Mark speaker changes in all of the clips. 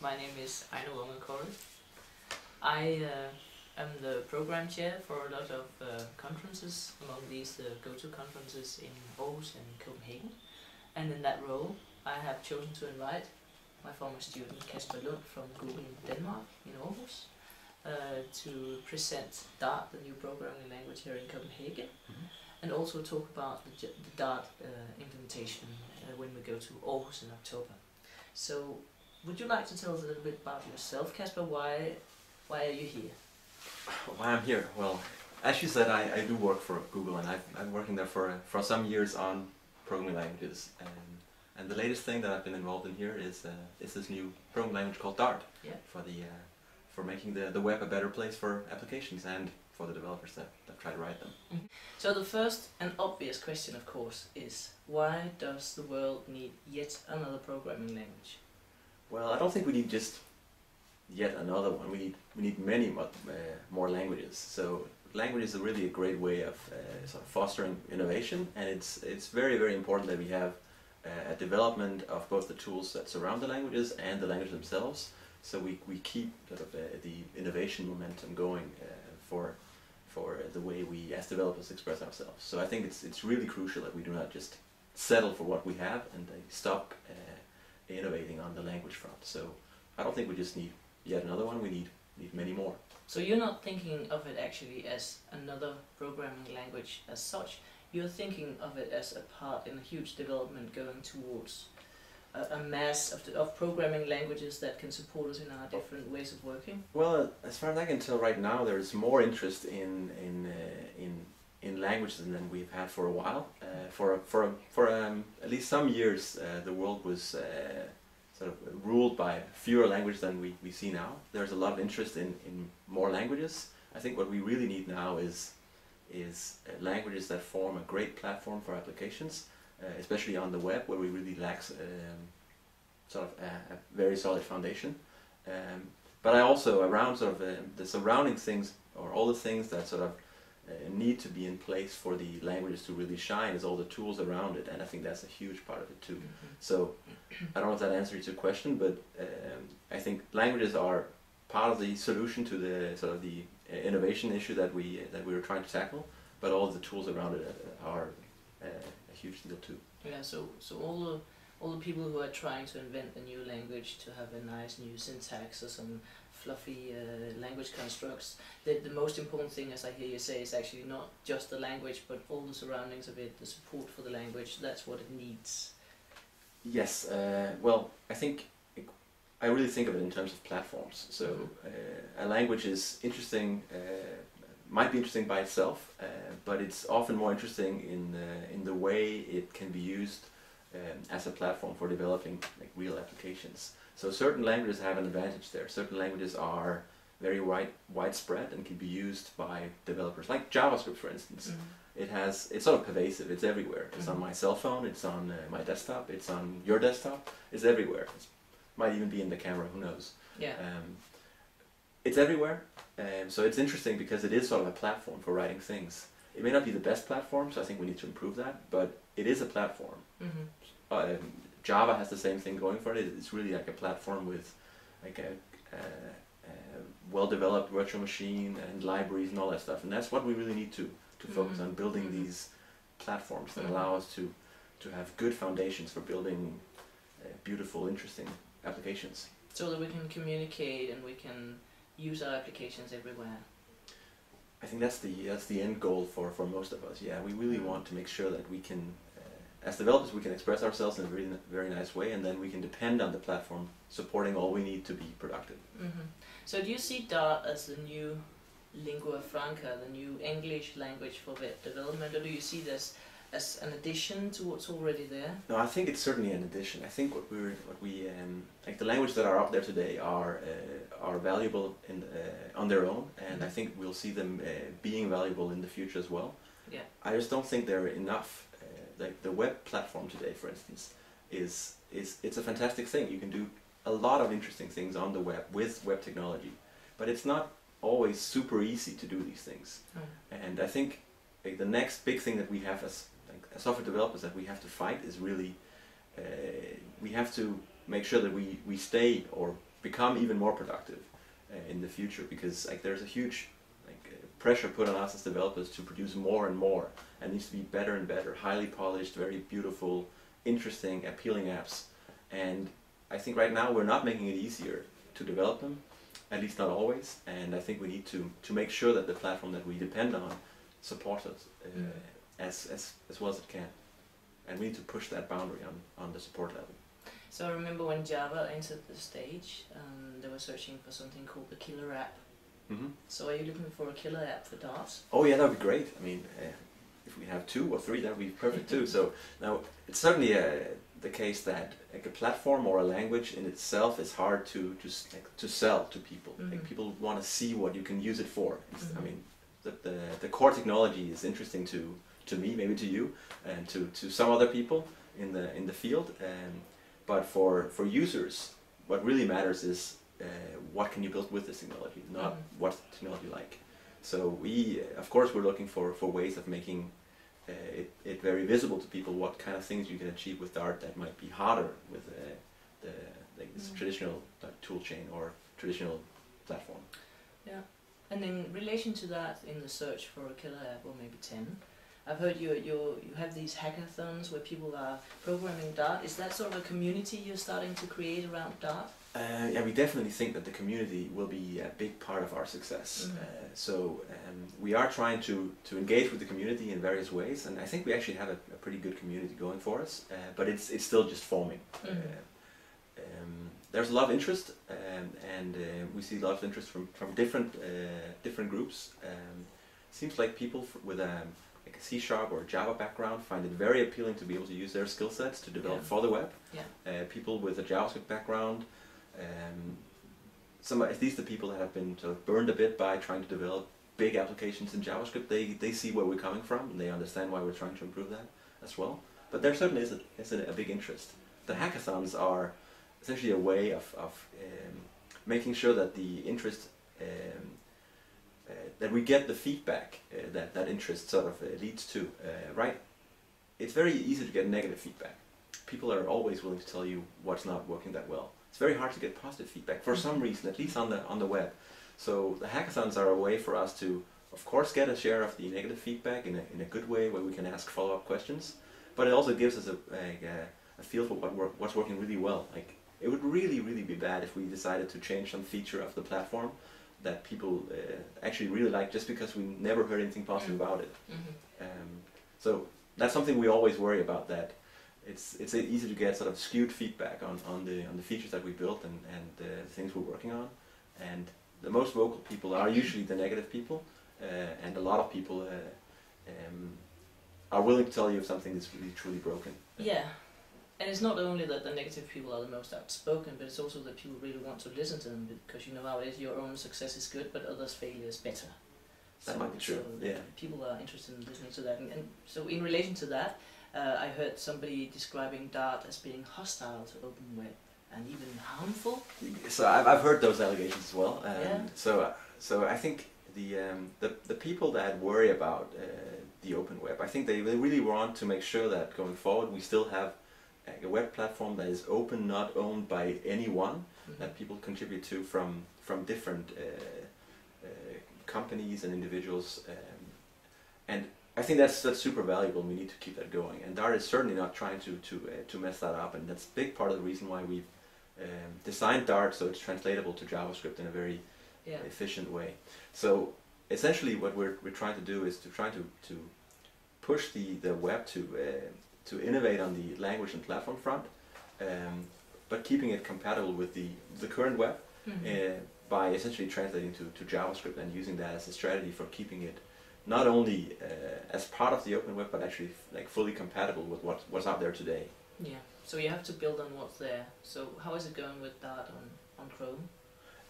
Speaker 1: My name is Aino Wongakori. I am the program chair for a lot of conferences, among these the GOTO conferences in Aarhus and Copenhagen. And in that role I have chosen to invite my former student Kasper Lund from Google Denmark in Aarhus to present Dart, the new programming language here in Copenhagen, and also talk about the Dart implementation when we go to Aarhus in October. So, would you like to tell us a little bit about yourself, Kasper? Why are you here?
Speaker 2: Why I'm here? Well, as you said, I do work for Google, and I've been working there for some years on programming languages. And the latest thing that I've been involved in here is this new programming language called Dart, for making the web a better place for applications and for the developers that try to write them.
Speaker 1: So the first and obvious question, of course, is why does the world need yet another programming language?
Speaker 2: Well, I don't think we need just yet another one. We need many more languages. So languages are really a great way of sort of fostering innovation, and it's very important that we have a development of both the tools that surround the languages and the languages themselves. So we keep sort of the innovation momentum going for the way we as developers express ourselves. So I think it's really crucial that we do not just settle for what we have and stop innovating on the language front. So I don't think we just need yet another one. We need many more.
Speaker 1: So you're not thinking of it actually as another programming language as such. You're thinking of it as a part in a huge development going towards a mass of programming languages that can support us in our different ways of working?
Speaker 2: Well, as far as I can tell right now, there is more interest in languages than we've had for a while. For at least some years, the world was sort of ruled by fewer languages than we see now. There's a lot of interest in more languages. I think what we really need now is languages that form a great platform for applications, especially on the web, where we really lack sort of a very solid foundation. But I also, around sort of the surrounding things, or all the things that sort of need to be in place for the languages to really shine, is all the tools around it, and I think that's a huge part of it too. So I don't know if that answers your question, but I think languages are part of the solution to the sort of the innovation issue that we were trying to tackle, but all of the tools around it are a huge deal too.
Speaker 1: Yeah. So all the people who are trying to invent a new language to have a nice new syntax or some fluffy language constructs, the most important thing, as I hear you say, is actually not just the language, but all the surroundings of it, the support for the language. That's what it needs.
Speaker 2: Yes. Well, I really think of it in terms of platforms. So a language is interesting, might be interesting by itself, but it's often more interesting in the way it can be used as a platform for developing like real applications. So certain languages have an advantage there. Certain languages are very widespread and can be used by developers, like JavaScript, for instance. It's sort of pervasive. It's everywhere. It's on my cell phone. It's on my desktop. It's on your desktop. It's everywhere. It might even be in the camera. Who knows?
Speaker 1: Yeah.
Speaker 2: It's everywhere. So it's interesting because it is sort of a platform for writing things. It may not be the best platform, so I think we need to improve that, but it is a platform. Java has the same thing going for it. It's really like a platform with like a well-developed virtual machine and libraries and all that stuff, and that's what we really need to focus on, building these platforms that allow us to have good foundations for building beautiful, interesting applications.
Speaker 1: So that we can communicate and we can use our applications everywhere.
Speaker 2: I think that's the end goal for most of us. Yeah, we really want to make sure that we can, as developers, we can express ourselves in a very nice way, and then we can depend on the platform supporting all we need to be productive.
Speaker 1: So do you see Dart as the new lingua franca, the new English language for web development, or do you see this as an addition to what's already there?
Speaker 2: No, I think it's certainly an addition. I think like the languages that are out there today are valuable on their own, and I think we'll see them being valuable in the future as well.
Speaker 1: Yeah.
Speaker 2: I just don't think they're enough. Like the web platform today, for instance, it's a fantastic thing. You can do a lot of interesting things on the web with web technology, but it's not always super easy to do these things. And I think like the next big thing that we have as software developers that we have to fight is really we have to make sure that we stay or become even more productive in the future, because like there's a huge pressure put on us as developers to produce more and more, and it needs to be better and better, highly polished, very beautiful, interesting, appealing apps. And I think right now we're not making it easier to develop them, at least not always, and I think we need to make sure that the platform that we depend on supports us as well as it can. And we need to push that boundary on the support level.
Speaker 1: So I remember when Java entered the stage, they were searching for something called the killer app.
Speaker 2: Mm-hmm.
Speaker 1: So are you looking for a killer app for Dart?
Speaker 2: Oh yeah, that would be great. I mean, if we have 2 or 3, that would be perfect too. So now, it's certainly the case that like a platform or a language in itself is hard to just to sell to people.
Speaker 1: Mm-hmm.
Speaker 2: Like people want to see what you can use it for.
Speaker 1: Mm-hmm.
Speaker 2: I mean, the core technology is interesting to me, maybe to you, and to some other people in the field. But for users, what really matters is what can you build with this technology, not what's the technology like. So we, of course, we're looking for ways of making it very visible to people what kind of things you can achieve with Dart that might be harder with this traditional tool chain or traditional platform.
Speaker 1: Yeah, and in relation to that, in the search for a killer app, or maybe 10, I've heard you have these hackathons where people are programming Dart. Is that sort of a community you're starting to create around Dart?
Speaker 2: Yeah, we definitely think that the community will be a big part of our success. So we are trying to engage with the community in various ways, and I think we actually have a pretty good community going for us, but it's still just forming. There's a lot of interest, and we see a lot of interest from different groups. Seems like people with like a C# or Java background find it very appealing to be able to use their skill sets to develop for the web. People with a JavaScript background, at least the people that have been sort of burned a bit by trying to develop big applications in JavaScript, they see where we're coming from, and they understand why we're trying to improve that as well. But there certainly is a big interest. The hackathons are essentially a way of making sure that the interest, that we get the feedback that interest sort of leads to. Right? It's very easy to get negative feedback. People are always willing to tell you what's not working that well. It's very hard to get positive feedback for some reason, at least on the web. So the hackathons are a way for us to, of course, get a share of the negative feedback in a good way, where we can ask follow-up questions. But it also gives us a feel for what's working really well. Like, it would really be bad if we decided to change some feature of the platform that people actually really like just because we never heard anything positive about it. So that's something we always worry about, that it's easy to get sort of skewed feedback on the features that we built and the things we're working on. And the most vocal people are usually the negative people, and a lot of people are willing to tell you if something is really truly broken.
Speaker 1: Yeah. And it's not only that the negative people are the most outspoken, but it's also that people really want to listen to them, because you know how it is, your own success is good, but others' failure is better.
Speaker 2: That might be true, yeah.
Speaker 1: People are interested in listening to that. And so in relation to that, I heard somebody describing Dart as being hostile to open web and even harmful.
Speaker 2: So I've heard those allegations as well. So I think the people that worry about the open web, I think they really want to make sure that going forward we still have a web platform that is open, not owned by anyone, that people contribute to from different companies and individuals, and I think that's super valuable, and we need to keep that going. And Dart is certainly not trying to mess that up, and that's a big part of the reason why we've designed Dart so it's translatable to JavaScript in a very efficient way. So essentially, what we're trying to do is to try to push the web to innovate on the language and platform front, but keeping it compatible with the current web, by essentially translating to JavaScript and using that as a strategy for keeping it not only as part of the open web, but actually like fully compatible with what's out there today.
Speaker 1: Yeah. So you have to build on what's there. So how is it going with Dart on Chrome?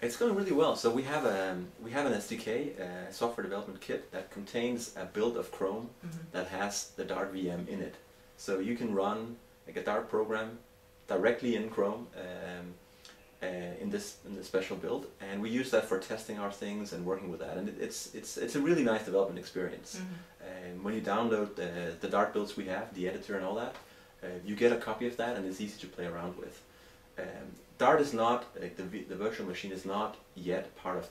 Speaker 2: It's going really well. So we have an SDK, software development kit, that contains a build of Chrome that has the Dart VM in it. So you can run like a Dart program directly in Chrome in this special build, and we use that for testing our things and working with that. And it's a really nice development experience. And when you download the Dart builds we have, the editor and all that, you get a copy of that, and it's easy to play around with. Dart is not, like the virtual machine is not yet part of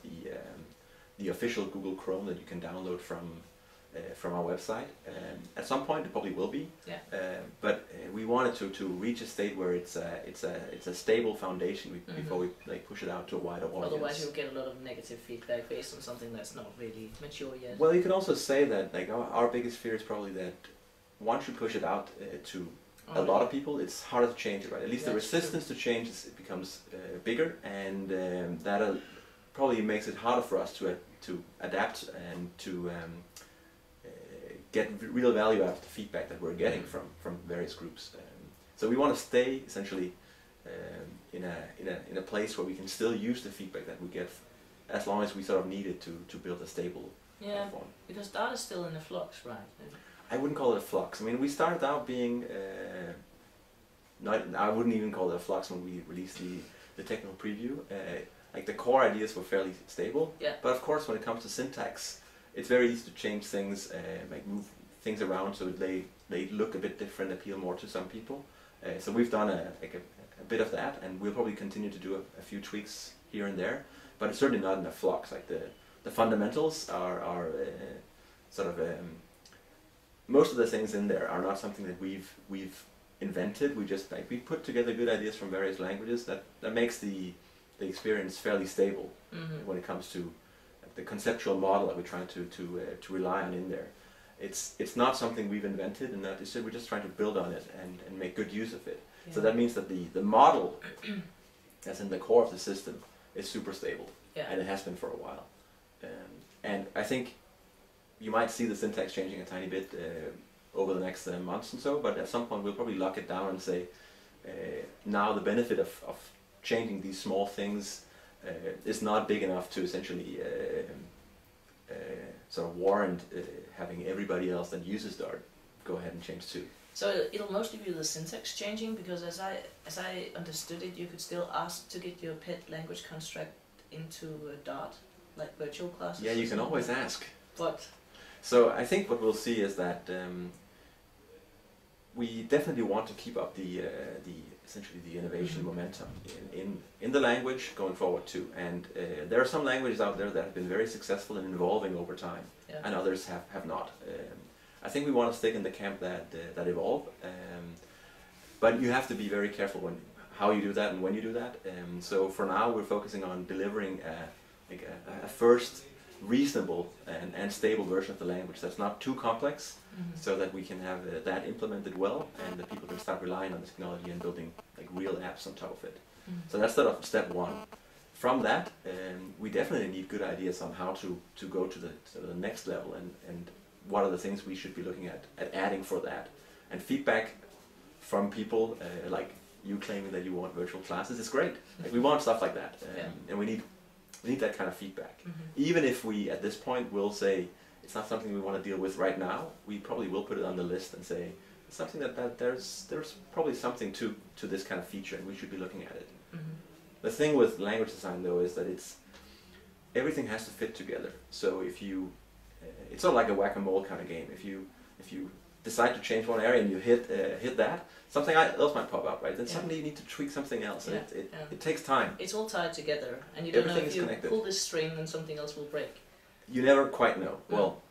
Speaker 2: the official Google Chrome that you can download from our website. At some point it probably will be,
Speaker 1: Yeah.
Speaker 2: but we wanted to reach a state where it's a stable foundation before we like push it out to a wider audience.
Speaker 1: Otherwise you'll get a lot of negative feedback based on something that's not really mature yet.
Speaker 2: Well, you can also say that like our biggest fear is probably that once you push it out to a lot of people, it's harder to change it, right? At least the resistance to change it becomes bigger, and that probably makes it harder for us to adapt and to get real value out of the feedback that we're getting from various groups. So we want to stay essentially in a place where we can still use the feedback that we get, as long as we sort of need it to build a stable platform.
Speaker 1: Because Dart is still in a flux, right?
Speaker 2: I wouldn't call it a flux. I mean, we started out being I wouldn't even call it a flux when we released the technical preview. Like the core ideas were fairly stable, but of course when it comes to syntax, it's very easy to change things, like move things around so they look a bit different, appeal more to some people. So we've done a bit of that, and we'll probably continue to do a few tweaks here and there, but it's certainly not in a flux. Like the fundamentals are sort of most of the things in there are not something that we've invented. We just we put together good ideas from various languages that makes the experience fairly stable when it comes to the conceptual model that we're trying to rely on in there. It's not something we've invented, and that we're just trying to build on it and make good use of it. Yeah. So that means that the model that's in the core of the system is super stable, and it has been for a while. And I think you might see the syntax changing a tiny bit over the next months and so, but at some point we'll probably lock it down and say, now the benefit of changing these small things is not big enough to essentially sort of warrant having everybody else that uses Dart go ahead and change too.
Speaker 1: So it'll mostly be the syntax changing, because as I understood it, you could still ask to get your pet language construct into Dart, like virtual classes.
Speaker 2: Yeah, you can always ask.
Speaker 1: But
Speaker 2: so I think what we'll see is that we definitely want to keep up essentially the innovation momentum in the language going forward too. And there are some languages out there that have been very successful in evolving over time, and others have not. I think we want to stick in the camp that evolve, but you have to be very careful how you do that and when you do that. So for now we're focusing on delivering a first reasonable and stable version of the language that's not too complex, so that we can have that implemented well, and that people can start relying on the technology and building like real apps on top of it. So that's sort of step one. From that, we definitely need good ideas on how to go to the next level, and what are the things we should be looking at adding for that. And feedback from people like you claiming that you want virtual classes is great. Like, we want stuff like that, and we need that kind of feedback. Even if we at this point will say it's not something we want to deal with right now, we probably will put it on the list and say it's something that there's probably something to this kind of feature, and we should be looking at it. The thing with language design though is that everything has to fit together. So if you it's sort of like a whack-a-mole kind of game. If you decide to change one area and you hit that, something else might pop up, right? Then suddenly you need to tweak something else, and it takes time.
Speaker 1: It's all tied together, and you don't know if you pull this string and something else will break. You
Speaker 2: never quite know. Well,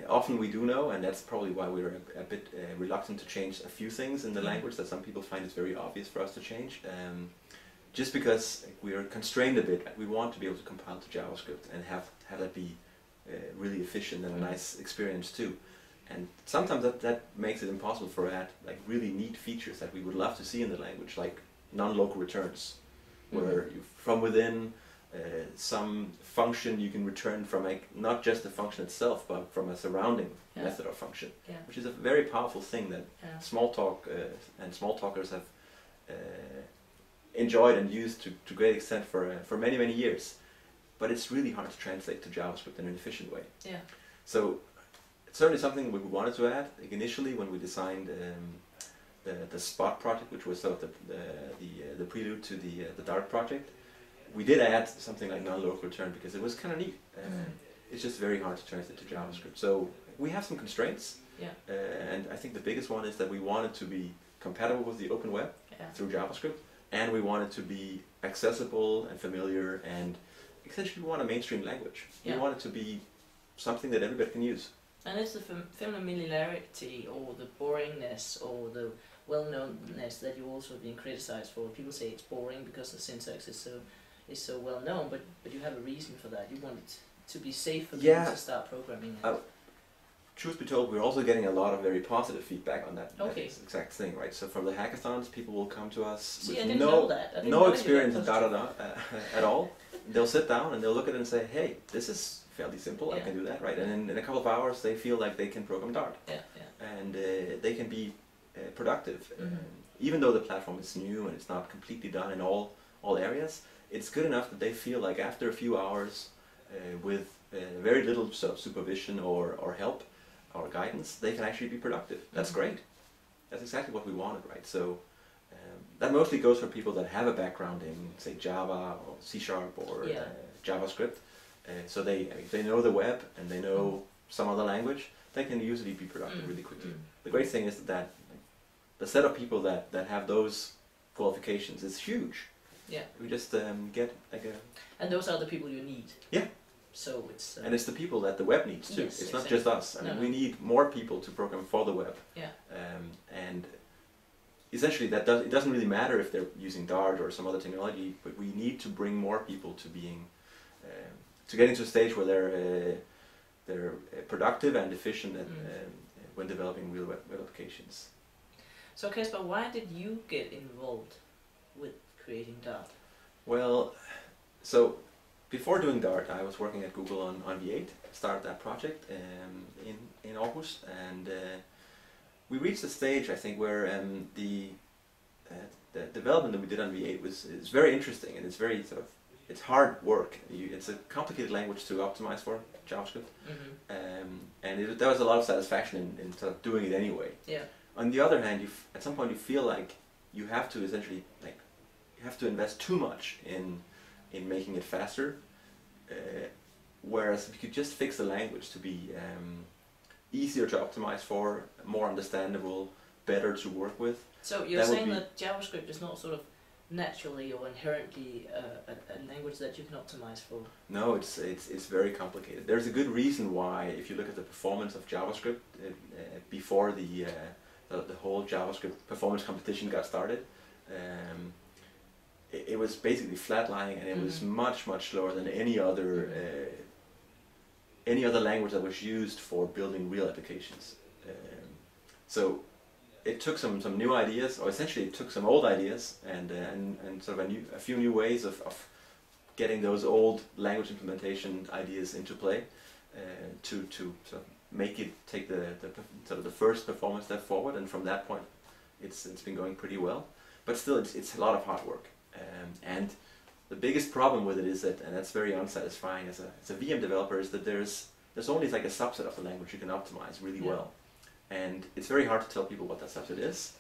Speaker 2: often we do know, and that's probably why we're a bit reluctant to change a few things in the language that some people find it's very obvious for us to change. Just because we are constrained a bit, we want to be able to compile to JavaScript and have that be really efficient and a nice experience too. And sometimes that makes it impossible for like really neat features that we would love to see in the language, like non-local returns, where you, from within some function you can return from not just the function itself, but from a surrounding method or function, which is a very powerful thing that Smalltalk and Smalltalkers have enjoyed and used to great extent for many years. But it's really hard to translate to JavaScript in an efficient way. So it's certainly something we wanted to add. Like initially, when we designed the Spot project, which was sort of the prelude to the Dart project, we did add something like non-local return because it was kind of neat. It's just very hard to translate to JavaScript. So we have some constraints, and I think the biggest one is that we wanted to be compatible with the open web through JavaScript, and we want it to be accessible and familiar, and essentially we want a mainstream language.
Speaker 1: Yeah.
Speaker 2: We want it to be something that everybody can use.
Speaker 1: And it's the familiarity or the boringness or the well-knownness that you also have been criticized for. People say it's boring because the syntax is so well known, but you have a reason for that. You want it to be safe for people to start programming it.
Speaker 2: Truth be told, we're also getting a lot of very positive feedback on that,
Speaker 1: Okay.
Speaker 2: that exact thing, right? So from the hackathons, people will come to us
Speaker 1: See,
Speaker 2: with
Speaker 1: I didn't know that. I didn't know
Speaker 2: experience in at all. They'll sit down and they'll look at it and say, hey, this is fairly simple, I can do that, right? And in a couple of hours they feel like they can program Dart. And they can be productive. Even though the platform is new and it's not completely done in all areas, it's good enough that they feel like after a few hours with very little supervision or help or guidance, they can actually be productive. That's great. That's exactly what we wanted, right? So that mostly goes for people that have a background in, say, Java or C# or JavaScript. So if they know the web and they know some other language, they can usually be productive really quickly. The great thing is that the set of people that have those qualifications is huge.
Speaker 1: Yeah.
Speaker 2: We just get like a...
Speaker 1: And those are the people you need.
Speaker 2: Yeah.
Speaker 1: So it's...
Speaker 2: and it's the people that the web needs too.
Speaker 1: Yes,
Speaker 2: it's not just us. I mean, we need more people to program for the web.
Speaker 1: Yeah.
Speaker 2: And essentially it doesn't really matter if they're using Dart or some other technology, but we need to bring more people to being... to getting to a stage where they're productive and efficient when developing real web applications.
Speaker 1: So Kasper, why did you get involved with creating Dart?
Speaker 2: Well, so before doing Dart, I was working at Google on V8. Started that project in August, and we reached a stage, I think, where the development that we did on V8 is very interesting, and it's very it's hard work. It's a complicated language to optimize for, JavaScript, and there was a lot of satisfaction in sort of doing it anyway.
Speaker 1: Yeah.
Speaker 2: On the other hand, at some point you feel like you have to essentially you have to invest too much in making it faster, whereas if you could just fix the language to be easier to optimize for, more understandable, better to work with.
Speaker 1: So you're saying that JavaScript is not sort of naturally or inherently a language that you can optimize for?
Speaker 2: No, it's very complicated. There's a good reason why, if you look at the performance of JavaScript before the whole JavaScript performance competition got started, it was basically flatlining, and it was much slower than any other language that was used for building real applications. So it took some new ideas, or essentially it took some old ideas and sort of a few new ways of getting those old language implementation ideas into play to sort of make it take the first performance step forward, and from that point it's been going pretty well. But still, it's a lot of hard work, and the biggest problem with it is that, and that's very unsatisfying as a VM developer, is that there's only like a subset of the language you can optimize really well. And it's very hard to tell people what that subset is,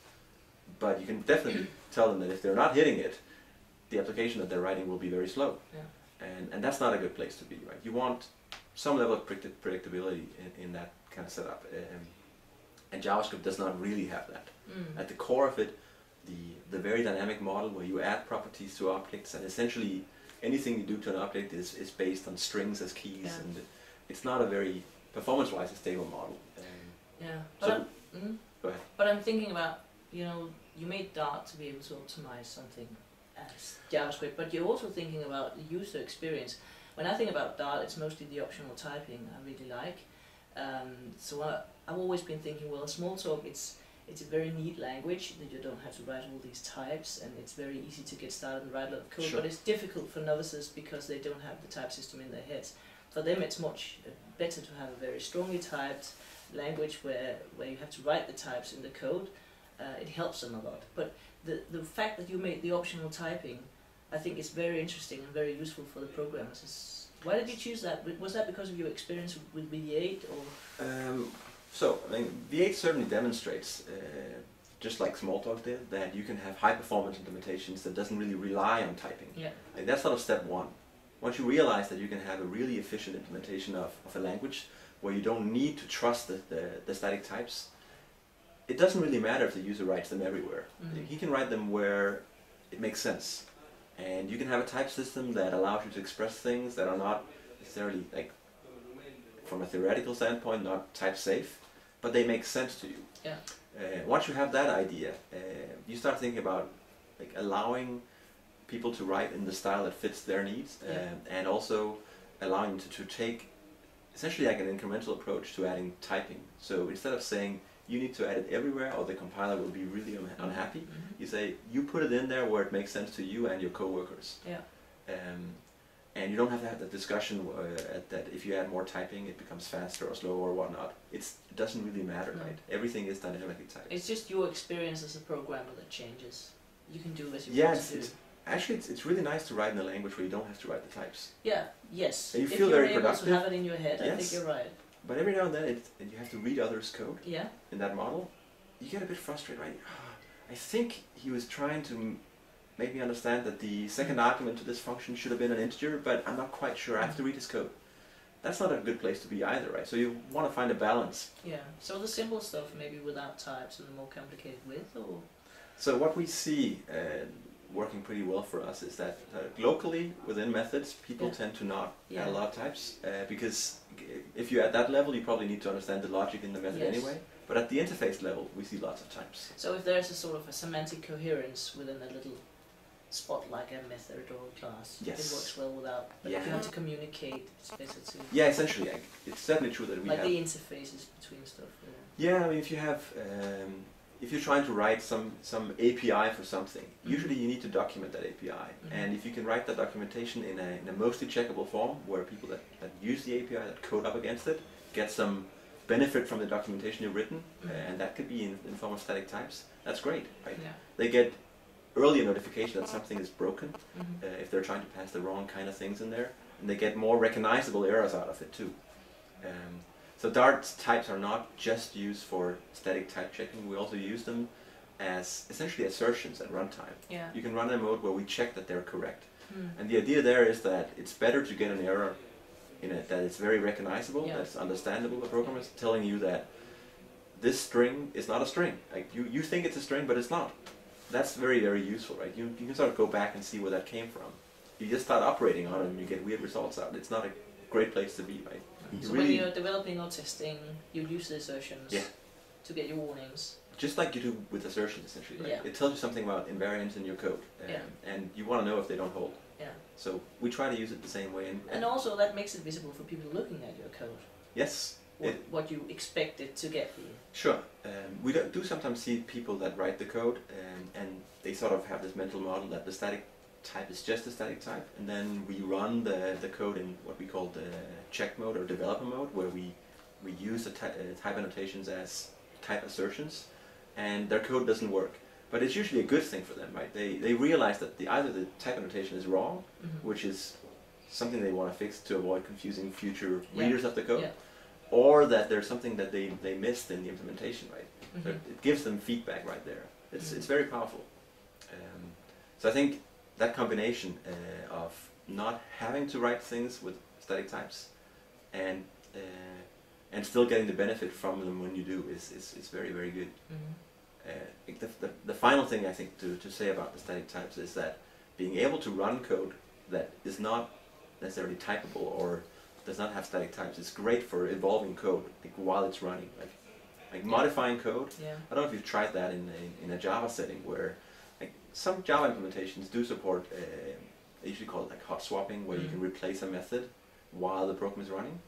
Speaker 2: but you can definitely tell them that if they're not hitting it, the application that they're writing will be very slow. Yeah. And that's not a good place to be, right? You want some level of predictability in that kind of setup. And JavaScript does not really have that. At the core of it, the very dynamic model where you add properties to objects, and essentially anything you do to an object is based on strings as keys, and it's not a very performance-wise stable model.
Speaker 1: Yeah,
Speaker 2: but
Speaker 1: so,
Speaker 2: go ahead.
Speaker 1: But I'm thinking about, you made Dart to be able to optimize something as JavaScript, but you're also thinking about the user experience. When I think about Dart, it's mostly the optional typing I really like. So I've always been thinking, well, Smalltalk, it's a very neat language that you don't have to write all these types, and it's very easy to get started and write a lot of code. Sure. But it's difficult for novices because they don't have the type system in their heads. For them, it's much better to have a very strongly typed language where you have to write the types in the code. It helps them a lot. But the fact that you made the optional typing, I think is very interesting and very useful for the programmers. Why did you choose that? Was that because of your experience with V8 or?
Speaker 2: So, I mean, V8 certainly demonstrates, just like Smalltalk did, that you can have high performance implementations that doesn't really rely on typing.
Speaker 1: Yeah.
Speaker 2: Like, that's sort of step one. Once you realize that you can have a really efficient implementation of a language where you don't need to trust the static types, it doesn't really matter if the user writes them everywhere. He can write them where it makes sense. And you can have a type system that allows you to express things that are not necessarily, like, from a theoretical standpoint, not type safe, but they make sense to you.
Speaker 1: Yeah.
Speaker 2: Once you have that idea, you start thinking about, like, allowing people to write in the style that fits their needs, and also allowing them to take essentially like an incremental approach to adding typing. So instead of saying you need to add it everywhere or the compiler will be really unhappy, you say you put it in there where it makes sense to you and your coworkers.
Speaker 1: Yeah.
Speaker 2: And you don't have to have the discussion that if you add more typing it becomes faster or slower or whatnot. It doesn't really matter, right? Everything is dynamically typed.
Speaker 1: It's just your experience as a programmer that changes. You can do as you want to do.
Speaker 2: Actually, it's really nice to write in a language where you don't have to write the types.
Speaker 1: Yeah, yes.
Speaker 2: And you feel very productive.
Speaker 1: If you're able to have it in your head, I think you're right.
Speaker 2: But every now and then you have to read others' code in that model. You get a bit frustrated, right? I think he was trying to make me understand that the second argument to this function should have been an integer, but I'm not quite sure. I have to read his code. That's not a good place to be either, right? So you want to find a balance.
Speaker 1: Yeah. So the simple stuff maybe without types and the more complicated with, or?
Speaker 2: So what we see working pretty well for us is that locally within methods people tend to not add a lot of types because if you're at that level you probably need to understand the logic in the method anyway, but at the interface level we see lots of types.
Speaker 1: So if there's a sort of a semantic coherence within a little spot like a method or a class, it works well without, but if you have to communicate, it's better to...
Speaker 2: Yeah, essentially, it's certainly true that we
Speaker 1: like
Speaker 2: have...
Speaker 1: the interfaces between stuff.
Speaker 2: Yeah, I mean if you have... if you're trying to write some API for something, usually you need to document that API. And if you can write that documentation in a mostly checkable form, where people that use the API, that code up against it, get some benefit from the documentation you've written, and that could be in the form of static types, that's great, right? Yeah. They get earlier notification that something is broken, if they're trying to pass the wrong kind of things in there, and they get more recognizable errors out of it too. So Dart types are not just used for static type checking, we also use them as essentially assertions at runtime. Yeah. You can run a mode where we check that they're correct. And the idea there is that it's better to get an error in it that is very recognizable, that's understandable to programmers, telling you that this string is not a string. Like you think it's a string, but it's not. That's very, very useful, right? You can sort of go back and see where that came from. You just start operating on it and you get weird results out. It's not a great place to be, right?
Speaker 1: So when you're developing or testing, you use the assertions to get your warnings.
Speaker 2: Just like you do with assertions, essentially. Right? It tells you something about invariants in your code, and you want to know if they don't hold. Yeah. So we try to use it the same way.
Speaker 1: And also that makes it visible for people looking at your code.
Speaker 2: Yes.
Speaker 1: What you expect it to get.
Speaker 2: Sure. We do sometimes see people that write the code, and they sort of have this mental model that the static type is just a static type, and then we run the code in what we call the check mode or developer mode, where we use the type annotations as type assertions, and their code doesn't work. But it's usually a good thing for them, right? They realize that either the type annotation is wrong, which is something they want to fix to avoid confusing future readers of the code, or that there's something that they missed in the implementation, right? So it gives them feedback right there. It's very powerful. So I think that combination of not having to write things with static types and still getting the benefit from them when you do is very, very good. The final thing I think to say about the static types is that being able to run code that is not necessarily typable or does not have static types is great for evolving code while it's running. Like modifying code. I don't know if you've tried that in a Java setting where some Java implementations do support, they usually call it like hot swapping, where you can replace a method while the program is running.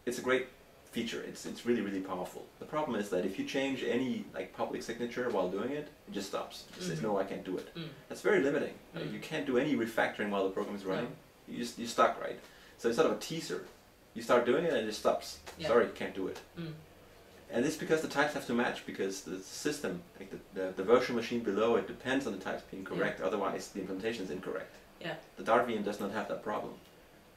Speaker 2: It's a great feature. It's really, really powerful. The problem is that if you change any public signature while doing it, it just stops. It just says, no, I can't do it. That's very limiting. Like, you can't do any refactoring while the program is running. You're stuck, right? So it's sort of a teaser. You start doing it and it just stops. Sorry, you can't do it. And it's because the types have to match, because the system, like the virtual machine below it, depends on the types being correct. Otherwise, the implementation is incorrect. The Dart VM does not have that problem.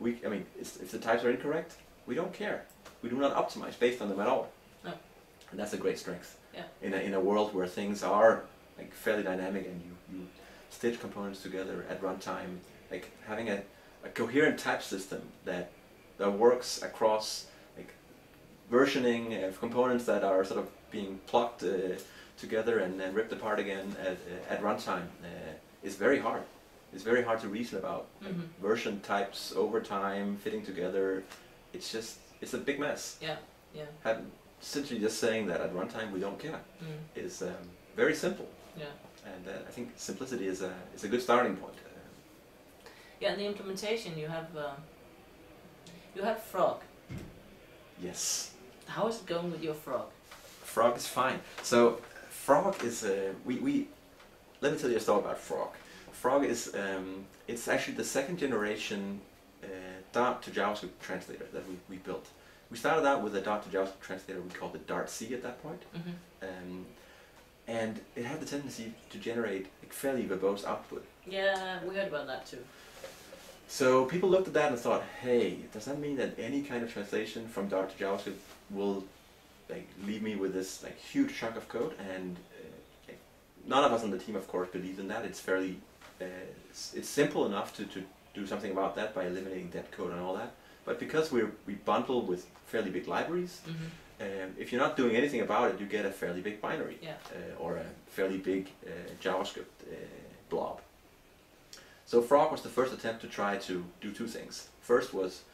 Speaker 2: I mean, if the types are incorrect, we don't care. We do not optimize based on them at all. No. And that's a great strength. In a world where things are fairly dynamic and you stitch components together at runtime, having a coherent type system that works across versioning of components that are sort of being plucked together and then ripped apart again at runtime is very hard. It's very hard to reason about. Like version types, overtime, fitting together. It's a big mess.
Speaker 1: Yeah, yeah.
Speaker 2: Essentially just saying that at runtime we don't care is very simple.
Speaker 1: Yeah.
Speaker 2: And I think simplicity is a good starting point.
Speaker 1: Yeah, in the implementation you have Frog.
Speaker 2: Yes.
Speaker 1: How is it going with your Frog?
Speaker 2: Frog is fine. So Frog is let me tell you a story about Frog. Frog is it's actually the second generation Dart to JavaScript translator that we built. We started out with a Dart to JavaScript translator we called it Dart-C at that point. And it had the tendency to generate like fairly verbose output.
Speaker 1: Yeah, we heard about that too.
Speaker 2: So people looked at that and thought, hey, does that mean that any kind of translation from Dart to JavaScript will like leave me with this like huge chunk of code? And none of us on the team, of course, believed in that. It's fairly, it's simple enough to do something about that by eliminating dead code and all that. But because we bundle with fairly big libraries, if you're not doing anything about it, you get a fairly big binary or a fairly big JavaScript blob. So Frog was the first attempt to try to do two things. First was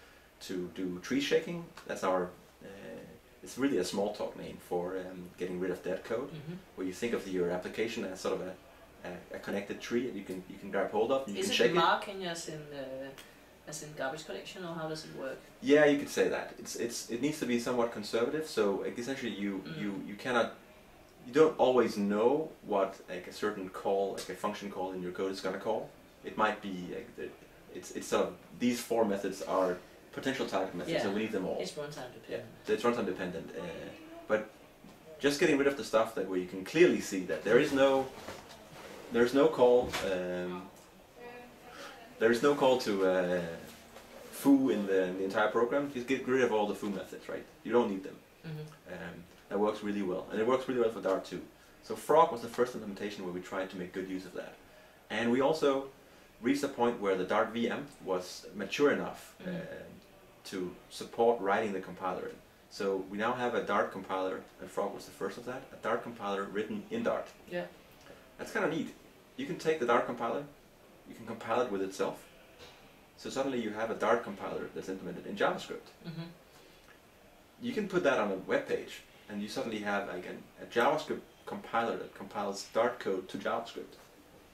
Speaker 2: to do tree shaking. That's our, it's really a small talk name for getting rid of dead code, where you think of your application as sort of a connected tree that you can grab hold of. And you can shake it.
Speaker 1: Is it marking as in garbage collection, or how does it work?
Speaker 2: Yeah, you could say that. It needs to be somewhat conservative. So essentially, you don't always know what like a certain call, like a function call in your code is gonna call. It might be like it's sort of these four methods are potential target methods, so we need them all.
Speaker 1: It's runtime dependent.
Speaker 2: Yeah, it's runtime dependent. But just getting rid of the stuff that where you can clearly see that there's no call. There's no call to foo in the entire program. Just get rid of all the foo methods, right? You don't need them. That works really well, and it works really well for Dart too. So Frog was the first implementation where we tried to make good use of that, and we also reached a point where the Dart VM was mature enough to support writing the compiler in. So we now have a Dart compiler, and Frog was the first of that, a Dart compiler written in Dart.
Speaker 1: Yeah.
Speaker 2: That's kind of neat. You can take the Dart compiler, you can compile it with itself. So suddenly you have a Dart compiler that's implemented in JavaScript. You can put that on a web page, and you suddenly have like a JavaScript compiler that compiles Dart code to JavaScript.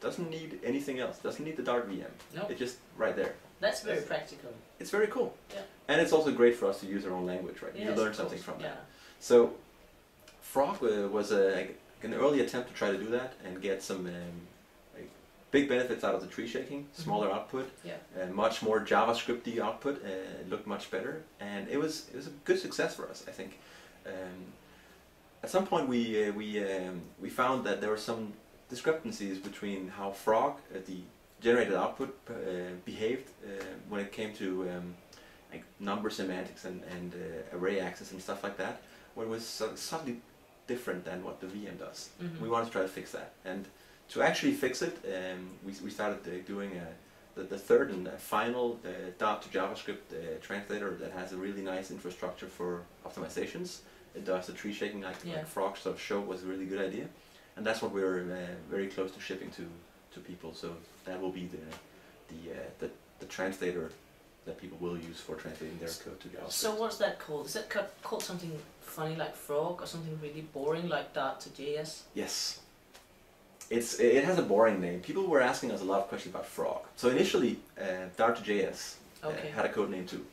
Speaker 2: Doesn't need anything else. Doesn't need the Dart VM.
Speaker 1: Nope.
Speaker 2: It's just right there.
Speaker 1: That's very practical.
Speaker 2: It's very cool.
Speaker 1: Yeah.
Speaker 2: And it's also great for us to use our own language, right?
Speaker 1: Yes,
Speaker 2: you learn something from that.
Speaker 1: Yeah.
Speaker 2: So Frog was an early attempt to try to do that and get some big benefits out of the tree shaking, smaller output, much more JavaScript-y output. It looked much better, and it was a good success for us, I think. At some point, we found that there were some discrepancies between how Frog, the generated output, behaved when it came to like number semantics and array access and stuff like that, where it was slightly different than what the VM does. We wanted to try to fix that, and to actually fix it, we started doing the third and final Dart to JavaScript translator that has a really nice infrastructure for optimizations. It does the tree shaking like Frog sort of showed was a really good idea, and that's what we're very close to shipping to people. So that will be the translator that people will use for translating their code to JavaScript.
Speaker 1: So what's that called? Is that called something funny like Frog, or something really boring like Dart to JS?
Speaker 2: Yes. It has a boring name. People were asking us a lot of questions about Frog. So initially, Dart to JS had a code name too.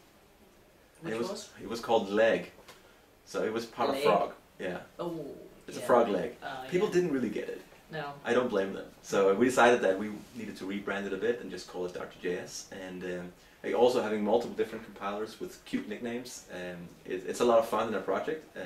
Speaker 1: Which was?
Speaker 2: It was called leg. So it was part of Frog. Yeah.
Speaker 1: Oh.
Speaker 2: It's a frog leg. People didn't really get it.
Speaker 1: No. I
Speaker 2: don't blame them. So we decided that we needed to rebrand it a bit and just call it Dart to JS. And also having multiple different compilers with cute nicknames. It's a lot of fun in a project.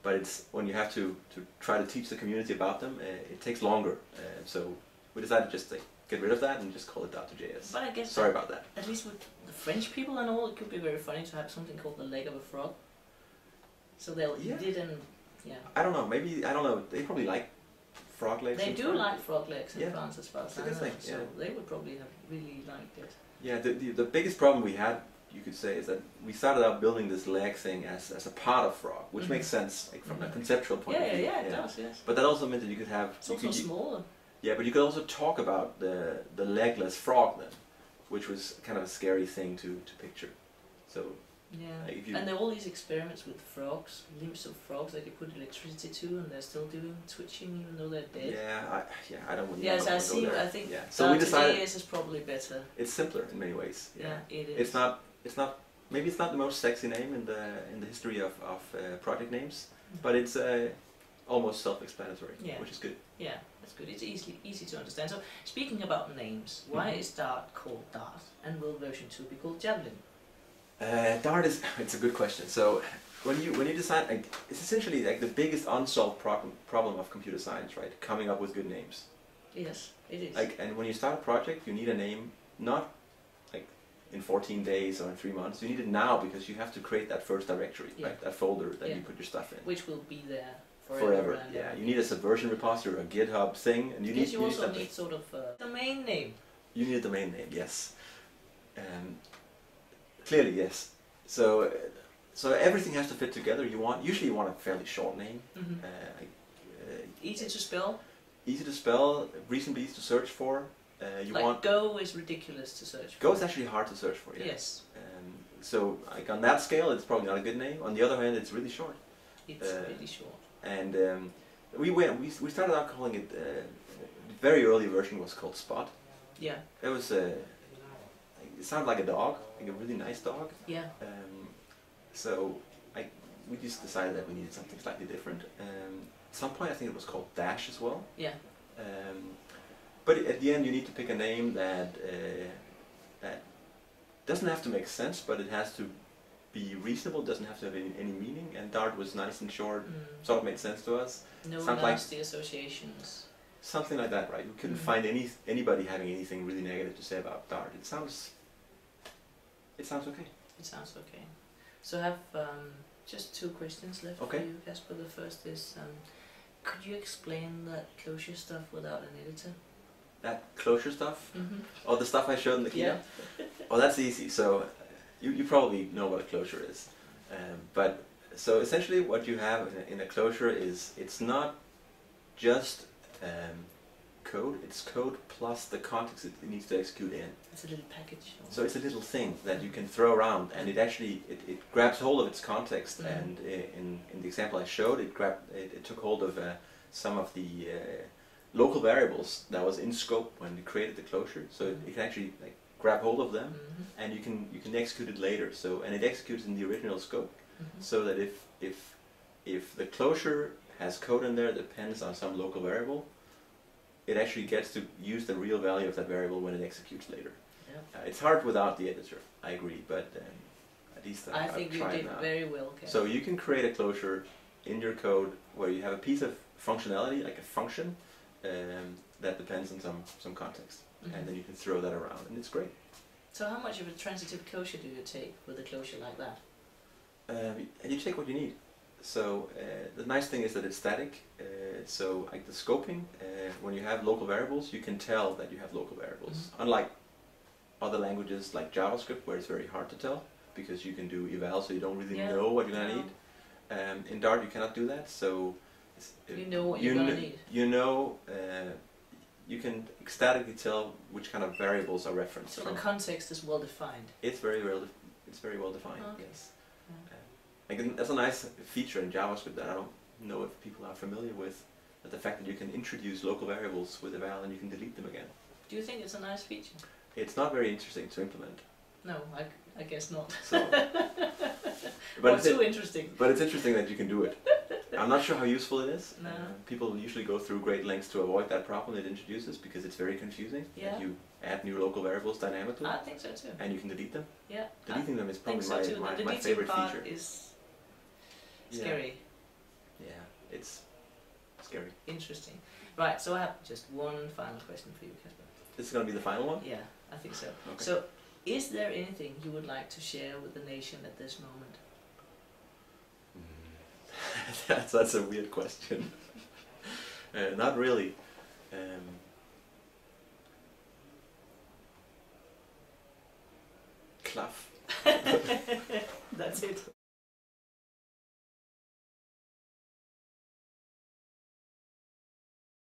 Speaker 2: But it's when you have to try to teach the community about them, it takes longer. So we decided just to get rid of that and just call it Dart to JS.
Speaker 1: But I guess
Speaker 2: sorry about that.
Speaker 1: At least with the French people and all, it could be very funny to have something called the leg of a frog. So they'll eat it and I
Speaker 2: don't know. Maybe I don't know. They probably like frog legs.
Speaker 1: They do like frog legs in France as far as I know. So they would probably have really liked it. Yeah.
Speaker 2: The biggest problem we had, you could say, is that we started out building this leg thing as a part of Frog, which makes sense like from a conceptual point of view.
Speaker 1: Yeah, it does, yes.
Speaker 2: But that also meant that you could have...
Speaker 1: It's also smaller.
Speaker 2: Yeah, but you could also talk about the legless frog then, which was kind of a scary thing to picture. So
Speaker 1: Yeah,
Speaker 2: if you
Speaker 1: and there are all these experiments with frogs, limbs of frogs that you put electricity to, and they're still doing twitching even though they're dead.
Speaker 2: I don't want to.
Speaker 1: Yes, I
Speaker 2: go
Speaker 1: see.
Speaker 2: there.
Speaker 1: I think
Speaker 2: So we decided
Speaker 1: is probably better.
Speaker 2: it's simpler in many ways.
Speaker 1: Yeah, it is.
Speaker 2: It's not. Maybe it's not the most sexy name in the history of project names, but it's almost self-explanatory, which is good.
Speaker 1: Yeah, that's good. It's easy to understand. So speaking about names, why is Dart called Dart, and will version 2 be called Javelin?
Speaker 2: Dart it's a good question. So when you design, like, it's essentially like the biggest unsolved problem of computer science, right? Coming up with good names.
Speaker 1: Yes, it is.
Speaker 2: Like, and when you start a project, you need a name not like in 14 days or in 3 months. You need it now because you have to create that first directory, right? That folder that you put your stuff in,
Speaker 1: which will be there
Speaker 2: forever. Yeah, you need a Subversion repository or a GitHub thing, and you
Speaker 1: also need sort of a domain name. You
Speaker 2: need a domain name, yes. Clearly, yes. So everything has to fit together. Usually you want a fairly short name.
Speaker 1: Easy to spell.
Speaker 2: Easy to spell, reasonably easy to search for.
Speaker 1: Go is ridiculous to search for.
Speaker 2: Go is actually hard to search for. Yeah.
Speaker 1: Yes.
Speaker 2: So like on that scale, it's probably not a good name. On the other hand, it's really short.
Speaker 1: It's really short.
Speaker 2: And we started out calling it. The very early version was called Spot.
Speaker 1: Yeah.
Speaker 2: It was it sounded like a dog, like a really nice dog.
Speaker 1: Yeah.
Speaker 2: So we just decided that we needed something slightly different. At some point I think it was called Dash as well.
Speaker 1: Yeah.
Speaker 2: But at the end you need to pick a name that doesn't have to make sense, but it has to be reasonable, doesn't have to have any meaning, and Dart was nice and short, sort of made sense to us.
Speaker 1: No nasty associations.
Speaker 2: Something like that, right? We couldn't find anybody having anything really negative to say about Dart. It sounds okay. It sounds okay.
Speaker 1: So I have just 2 questions left for you, Kasper. The first is, could you explain that closure stuff without an editor?
Speaker 2: That closure stuff? Or the stuff I showed in the keynote? Oh, that's easy. So you probably know what a closure is. But so essentially what you have in a closure is, it's not just code, it's code plus the context it needs to execute in.
Speaker 1: It's a little package.
Speaker 2: So it's a little thing that you can throw around, and it actually it grabs hold of its context. And in the example I showed, it took hold of some of the local variables that was in scope when we created the closure. So it can actually like grab hold of them, and you can execute it later. So and it executes in the original scope, so that if the closure has code in there that depends on some local variable, it actually gets to use the real value of that variable when it executes later. Yeah. It's hard without the editor, I agree, but at least
Speaker 1: I think you did very well, Kasper.
Speaker 2: So you can create a closure in your code where you have a piece of functionality, like a function, that depends on some context, and then you can throw that around, and it's great.
Speaker 1: So how much of a transitive closure do you take with a closure like that?
Speaker 2: You take what you need. So the nice thing is that it's static. So like the scoping, when you have local variables, you can tell that you have local variables. Unlike other languages like JavaScript, where it's very hard to tell because you can do eval, so you don't really know what you're gonna need. In Dart, you cannot do that. So
Speaker 1: you know what you're gonna need.
Speaker 2: You know. You can statically tell which kind of variables are referenced.
Speaker 1: So the context is well defined.
Speaker 2: It's very well defined. Okay. Yes. That's a nice feature in JavaScript that I don't know if people are familiar with. That the fact that you can introduce local variables with eval and you can delete them again.
Speaker 1: Do you think it's a nice feature?
Speaker 2: It's not very interesting to implement.
Speaker 1: No, I guess not.
Speaker 2: So, but
Speaker 1: it's too interesting.
Speaker 2: But it's interesting that you can do it. I'm not sure how useful it is.
Speaker 1: No.
Speaker 2: People usually go through great lengths to avoid that problem it introduces because it's very confusing.
Speaker 1: Yeah.
Speaker 2: You add new local variables dynamically.
Speaker 1: I think so too.
Speaker 2: And you can delete them.
Speaker 1: Yeah.
Speaker 2: Deleting them is probably my favorite feature.
Speaker 1: The deleting part is scary.
Speaker 2: Yeah, it's scary.
Speaker 1: Interesting. Right, so I have just one final question for you, Kasper.
Speaker 2: This is going to be the final one?
Speaker 1: Yeah, I think so.
Speaker 2: Okay.
Speaker 1: So, is there anything you would like to share with the nation at this moment?
Speaker 2: That's a weird question. Not really. Cluff.
Speaker 1: That's it.